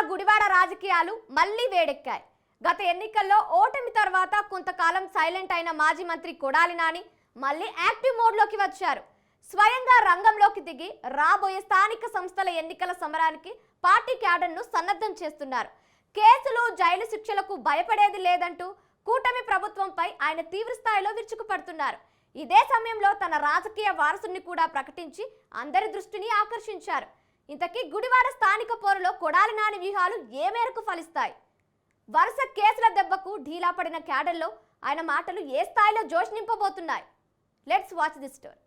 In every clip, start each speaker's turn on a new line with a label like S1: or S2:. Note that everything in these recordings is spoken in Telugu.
S1: గుడివాడ రాజకీయాలు మళ్లీ వేడెక్కాయి. గత ఎన్నికల్లో ఓటమి తర్వాత కొంతకాలం సైలెంట్ అయిన మాజీ మంత్రి కొడాలి నాని మళ్లీ యాక్టివ్ మోడ్లోకి వచ్చారు. స్వయంగా రంగంలోకి దిగి రాబోయే స్థానిక సంస్థల ఎన్నికల సమరానికి పార్టీ క్యాడర్ను సన్నద్ధం చేస్తున్నారు. కేసులు, జైలు శిక్షలకు భయపడేది లేదంటూ కూటమి ప్రభుత్వంపై ఆయన తీవ్ర స్థాయిలో విరుచుకుపడుతున్నారు. ఇదే సమయంలో తన రాజకీయ వారసుని కూడా ప్రకటించి అందరి దృష్టిని ఆకర్షించారు. ఇంతకీ గుడివాడ స్థానిక పోరులో కొడాలి నాని వ్యూహాలు ఏ మేరకు ఫలిస్తాయి? వరుస కేసుల దెబ్బకు ఢీలా పడిన క్యాడర్లో ఆయన మాటలు ఏ స్థాయిలో జోష్ నింపబోతున్నాయి? Let's watch this story.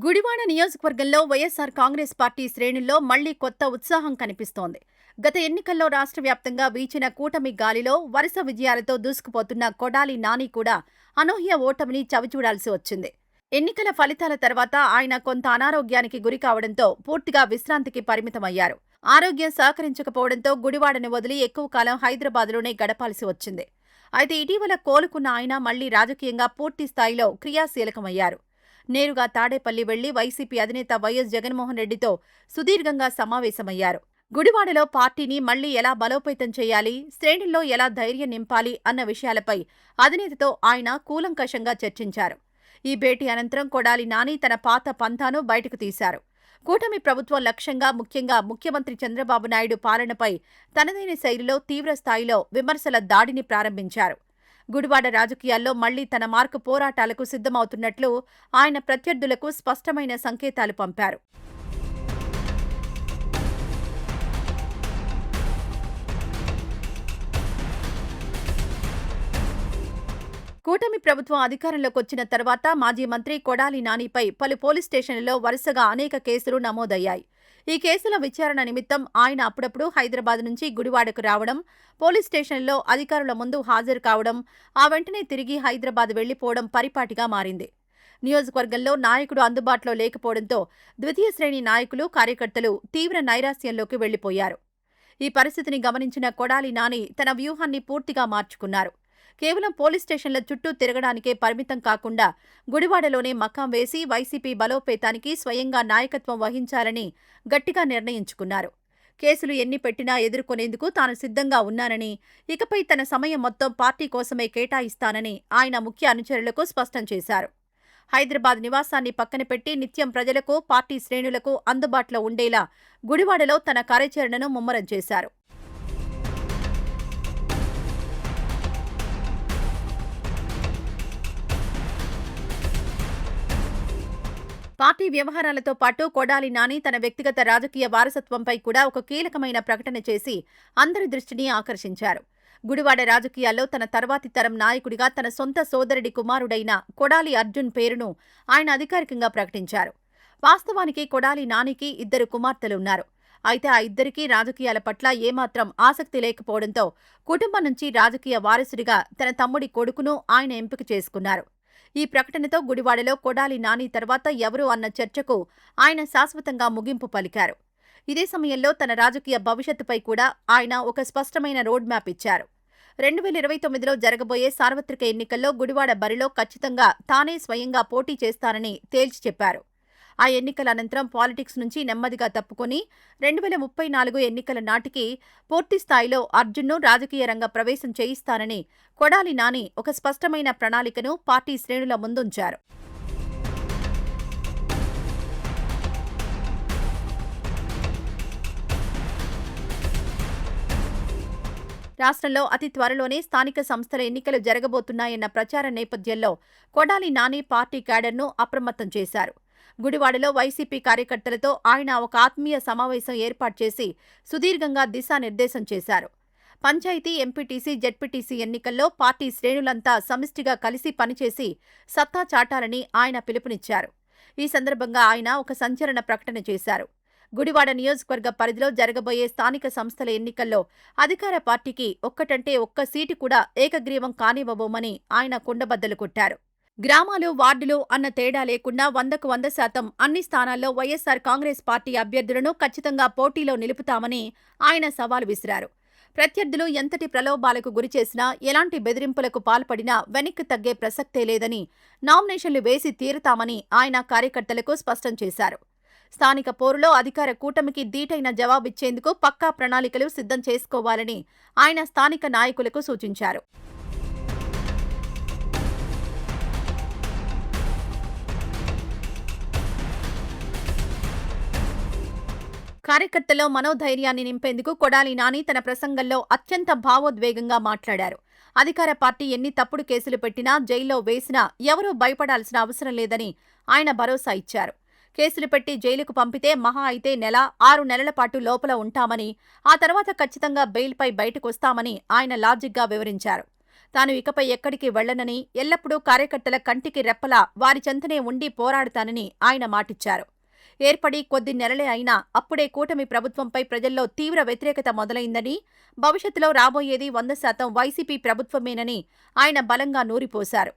S2: Gudivada నియోజకవర్గంలో వైఎస్సార్ కాంగ్రెస్ పార్టీ శ్రేణుల్లో మళ్లీ కొత్త ఉత్సాహం కనిపిస్తోంది. గత ఎన్నికల్లో రాష్ట్ర వ్యాప్తంగా వీచిన కూటమి గాలిలో వరుస విజయాలతో దూసుకుపోతున్న కొడాలి నాని కూడా అనూహ్య ఓటమిని చవిచూడాల్సి వచ్చింది. ఎన్నికల ఫలితాల తర్వాత ఆయన కొంత అనారోగ్యానికి గురి కావడంతో పూర్తిగా విశ్రాంతికి పరిమితమయ్యారు. ఆరోగ్యం సహకరించకపోవడంతో గుడివాడను వదిలి ఎక్కువ కాలం హైదరాబాద్లోనే గడపాల్సి వచ్చింది. అయితే ఇటీవల కోలుకున్న ఆయన మళ్లీ రాజకీయంగా పూర్తి స్థాయిలో క్రియాశీలకమయ్యారు. నేరుగా తాడేపల్లి వెళ్లి వైసీపీ అధినేత వైఎస్ జగన్మోహన్ రెడ్డితో సుదీర్ఘంగా సమావేశమయ్యారు. గుడివాడలో పార్టీని మళ్లీ ఎలా బలోపేతం చేయాలి, శ్రేణుల్లో ఎలా ధైర్యం నింపాలి అన్న విషయాలపై అధినేతతో ఆయన కూలంకషంగా చర్చించారు. ఈ భేటీ అనంతరం కొడాలి నాని తన పాత పంథాను బయటకు తీశారు. కూటమి ప్రభుత్వం లక్ష్యంగా ముఖ్యంగా ముఖ్యమంత్రి చంద్రబాబు నాయుడు పాలనపై తనదైన శైలిలో తీవ్ర స్థాయిలో విమర్శల దాడిని ప్రారంభించారు. గుడివాడ రాజకీయాల్లో మళ్లీ తన మార్కు పోరాటాలకు సిద్ధమవుతున్నట్లు ఆయన ప్రత్యర్థులకు స్పష్టమైన సంకేతాలు పంపారు. కూటమి ప్రభుత్వం అధికారంలోకి వచ్చిన తర్వాత మాజీ మంత్రి కొడాలి నానిపై పలు పోలీస్ స్టేషన్లలో వరుసగా అనేక కేసులు నమోదయ్యాయి. ఈ కేసుల విచారణ నిమిత్తం ఆయన అప్పుడప్పుడు హైదరాబాద్ నుంచి గుడివాడకు రావడం, పోలీస్ స్టేషన్లో అధికారుల ముందు హాజరు కావడం, ఆ వెంటనే తిరిగి హైదరాబాద్ వెళ్లిపోవడం పరిపాటిగా మారింది. నియోజకవర్గంలో నాయకుడు అందుబాటులో లేకపోవడంతో ద్వితీయ శ్రేణి నాయకులు, కార్యకర్తలు తీవ్ర నైరాశ్యంలోకి వెళ్లిపోయారు. ఈ పరిస్థితిని గమనించిన కొడాలి నాని తన వ్యూహాన్ని పూర్తిగా మార్చుకున్నారు. కేవలం పోలీస్ స్టేషన్ల చుట్టూ తిరగడానికే పరిమితం కాకుండా గుడివాడలోనే మకాం వేసి వైసీపీ బలోపేతానికి స్వయంగా నాయకత్వం వహించాలని గట్టిగా నిర్ణయించుకున్నారు. కేసులు ఎన్ని పెట్టినా ఎదుర్కొనేందుకు తాను సిద్ధంగా ఉన్నానని, ఇకపై తన సమయం మొత్తం పార్టీ కోసమే కేటాయిస్తానని ఆయన ముఖ్య అనుచరులకు స్పష్టం చేశారు. హైదరాబాద్ నివాసాన్ని పక్కన పెట్టి నిత్యం ప్రజలకు, పార్టీ శ్రేణులకు అందుబాటులో ఉండేలా గుడివాడలో తన కార్యాచరణను ముమ్మరం చేశారు. పార్టీ వ్యవహారాలతో పాటు కొడాలి నాని తన వ్యక్తిగత రాజకీయ వారసత్వంపై కూడా ఒక కీలకమైన ప్రకటన చేసి అందరి దృష్టిని ఆకర్షించారు. గుడివాడ రాజకీయాల్లో తన తర్వాతి తరం నాయకుడిగా తన సొంత సోదరుడి కుమారుడైన కొడాలి అర్జున్ పేరును ఆయన అధికారికంగా ప్రకటించారు. వాస్తవానికి కొడాలి నానికి 2 కుమార్తెలున్నారు. అయితే ఆ ఇద్దరికీ రాజకీయాల పట్ల ఏమాత్రం ఆసక్తి లేకపోవడంతో కుటుంబం నుంచి రాజకీయ వారసుడిగా తన తమ్ముడి కొడుకును ఆయన ఎంపిక చేసుకున్నారు. ఈ ప్రకటనతో గుడివాడలో కొడాలి నాని తర్వాత ఎవరు అన్న చర్చకు ఆయన శాశ్వతంగా ముగింపు పలికారు. ఇదే సమయంలో తన రాజకీయ భవిష్యత్తుపై కూడా ఆయన ఒక స్పష్టమైన రోడ్ మ్యాప్ ఇచ్చారు. 2029లో జరగబోయే సార్వత్రిక ఎన్నికల్లో గుడివాడ బరిలో ఖచ్చితంగా తానే స్వయంగా పోటీ చేస్తానని తేల్చి చెప్పారు. ఆ ఎన్నికల అనంతరం పాలిటిక్స్ నుంచి నెమ్మదిగా తప్పుకొని 2034 ఎన్నికల నాటికి పూర్తి స్థాయిలో అర్జున్ను రాజకీయ రంగ ప్రవేశం చేయిస్తానని కొడాలి నాని ఒక స్పష్టమైన ప్రణాళికను పార్టీ శ్రేణుల ముందుంచారు. రాష్ట్రంలో అతి త్వరలోనే స్థానిక సంస్థల ఎన్నికలు జరగబోతున్నాయన్న ప్రచార నేపథ్యంలో కొడాలి నాని పార్టీ క్యాడర్ను అప్రమత్తం చేశారు. గుడివాడలో వైసీపీ కార్యకర్తలతో ఆయన ఒక ఆత్మీయ సమావేశం ఏర్పాటు చేసి సుదీర్ఘంగా దిశానిర్దేశం చేశారు. పంచాయతీ, ఎంపీటీసీ, జెడ్పీటీసీ ఎన్నికల్లో పార్టీ శ్రేణులంతా సమిష్టిగా కలిసి పనిచేసి సత్తా చాటాలని ఆయన పిలుపునిచ్చారు. ఈ సందర్భంగా ఆయన ఒక సంచలన ప్రకటన చేశారు. గుడివాడ నియోజకవర్గ పరిధిలో జరగబోయే స్థానిక సంస్థల ఎన్నికల్లో అధికార పార్టీకి ఒక్కటంటే ఒక్క సీటు కూడా ఏకగ్రీవం కానివ్వబోమని ఆయన కుండబద్దలు కొట్టారు. గ్రామాలు, వార్డులు అన్న తేడా లేకుండా 100కు 100% అన్ని స్థానాల్లో వైఎస్సార్ కాంగ్రెస్ పార్టీ అభ్యర్థులను ఖచ్చితంగా పోటీలో నిలుపుతామని ఆయన సవాల్ విసిరారు. ప్రత్యర్థులు ఎంతటి ప్రలోభాలకు గురిచేసినా, ఎలాంటి బెదిరింపులకు పాల్పడినా వెనక్కి తగ్గే ప్రసక్తే లేదని, నామినేషన్లు వేసి తీరుతామని ఆయన కార్యకర్తలకు స్పష్టం చేశారు. స్థానిక పోరులో అధికార కూటమికి ధీటైన జవాబిచ్చేందుకు పక్కా ప్రణాళికలు సిద్ధం చేసుకోవాలని ఆయన స్థానిక నాయకులకు సూచించారు. కార్యకర్తల్లో మనోధైర్యాన్ని నింపేందుకు కొడాలి నాని తన ప్రసంగంలో అత్యంత భావోద్వేగంగా మాట్లాడారు. అధికార పార్టీ ఎన్ని తప్పుడు కేసులు పెట్టినా, జైల్లో వేసినా ఎవరూ భయపడాల్సిన అవసరం లేదని ఆయన భరోసా ఇచ్చారు. కేసులు పెట్టి జైలుకు పంపితే మహా అయితే 6 నెలల పాటు లోపల ఉంటామని, ఆ తర్వాత ఖచ్చితంగా బెయిల్పై బయటకొస్తామని ఆయన లాజిక్గా వివరించారు. తాను ఇకపై ఎక్కడికి వెళ్లనని, ఎల్లప్పుడూ కార్యకర్తల కంటికి రెప్పలా వారి చెంతనే ఉండి పోరాడుతానని ఆయన మాటిచ్చారు. ఏర్పడి కొద్ది నెలలే అయినా అప్పుడే కూటమి ప్రభుత్వంపై ప్రజల్లో తీవ్ర వ్యతిరేకత మొదలైందని, భవిష్యత్తులో రాబోయేది 100% వైసీపీ ప్రభుత్వమేనని ఆయన బలంగా నూరిపోశారు.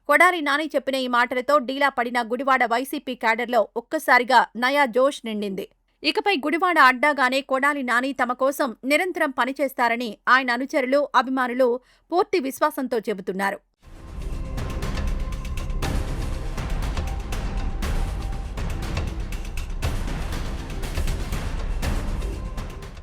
S2: కొడాలి నాని చెప్పిన ఈ మాటలతో డీలా పడిన గుడివాడ వైసీపీ క్యాడర్లో ఒక్కసారిగా నయా జోష్ నిండింది. ఇకపై గుడివాడ అడ్డాగానే కొడాలి నాని తమ కోసం నిరంతరం పనిచేస్తారని ఆయన అనుచరులు, అభిమానులు పూర్తి విశ్వాసంతో చెబుతున్నారు.